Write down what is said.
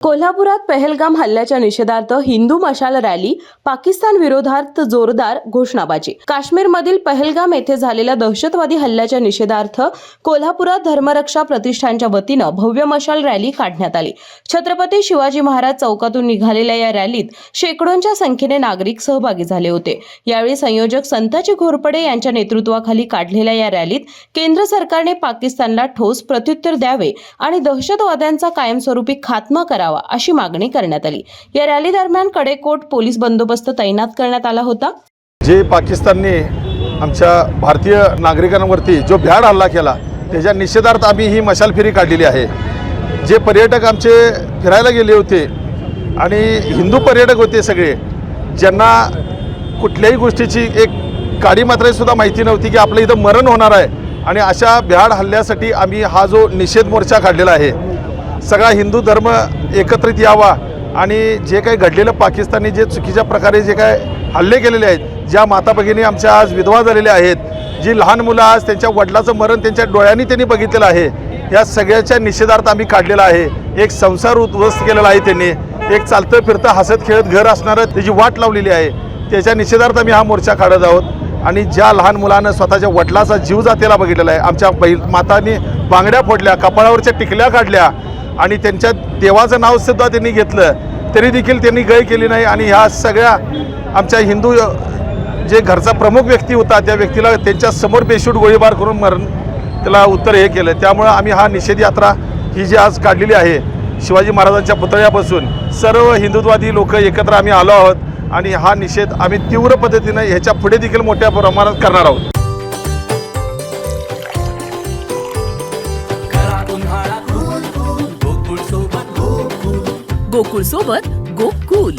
कोल्हापुरात पहलगाम हल्ल्याच्या निषेधार्थ हिंदू मशाल रॅली, पाकिस्तान विरोधात जोरदार घोषणाबाजी। काश्मीरमधील पहलगाम येथे झालेल्या दहशतवादी हल्ल्याच्या निषेधार्थ कोल्हापुरात धर्मरक्षा प्रतिष्ठानच्या वतीनं भव्य मशाल रॅली काढण्यात आली। छत्रपती शिवाजी महाराज चौकातून निघालेल्या या रॅलीत शेकडोंच्या संख्येने नागरिक सहभागी झाले होते। यावेळी संयोजक संताजी घोरपडे यांच्या नेतृत्वाखाली काढलेल्या या रॅलीत केंद्र सरकारने पाकिस्तानला ठोस प्रत्युत्तर द्यावे आणि दहशतवाद्यांचा कायमस्वरूपी खात्मा करावा अशी मागणी करण्यात आली। या रॅली दरम्यान कडेकोट पोलीस बंदोबस्त तैनात करण्यात आला होता। जे पाकिस्तानने आमच्या भारतीय नागरिकांवरती जो भ्याड हल्ला केला त्याच्या निषेधार्थ आम्ही ही मशाल फेरी काढलेली आहे। जे पर्यटक आमचे फिरायला गेले होते आणि हिंदू पर्यटक होते सगळे, ज्यांना कुठल्याही गोष्टीची एक काडी मात्र सुद्धा माहिती नव्हती की आपलं इथं मरण होणार आहे, आणि अशा भ्याड हल्ल्यासाठी आम्ही हा जो निषेध मोर्चा काढलेला आहे। सगळा हिंदू धर्म एकत्रित यावा आणि जे काही घडलेलं पाकिस्तानने जे चुकीच्या प्रकारे जे काय हल्ले केलेले आहेत, ज्या माता भगिनी आमच्या आज विधवा झालेल्या आहेत, जी लहान मुलं आज त्यांच्या वडिलाचं मरण त्यांच्या डोळ्यांनी त्यांनी बघितलेलं आहे, या सगळ्याच्या निषेधार्थ आम्ही काढलेला आहे। एक संसार उद्ध्वस्त केलेला आहे त्यांनी, एक चालतं फिरतं हसत खेळत घर असणारं त्याची वाट लावलेली आहे, त्याच्या निषेधार्थ आम्ही हा मोर्चा काढत आहोत। आणि ज्या लहान मुलानं स्वतःच्या वडिलाचा जीव जातेला बघितलेला आहे, आमच्या मातांनी बांगड्या फोडल्या, कपाळावरच्या टिकल्या काढल्या आणि त्यांच्या देवाचं नाव सुद्धा त्यांनी घेतलं, तरी देखील त्यांनी गय केली नाही। आणि ह्या सगळ्या आमच्या हिंदू जे घरचा प्रमुख व्यक्ती होता त्या व्यक्तीला त्यांच्या समोर बेशूट गोळीबार करून मरण त्याला उत्तर हे केलं। त्यामुळं आम्ही हा निषेध यात्रा ही जी आज काढलेली आहे, शिवाजी महाराजांच्या पुतळ्यापासून सर्व हिंदुत्ववादी लोक एकत्र आम्ही आलो आहोत आणि हा निषेध आम्ही तीव्र पद्धतीने ह्याच्या पुढे देखील मोठ्या प्रमाणात करणार आहोत। गोकुळ सोबत गोकुल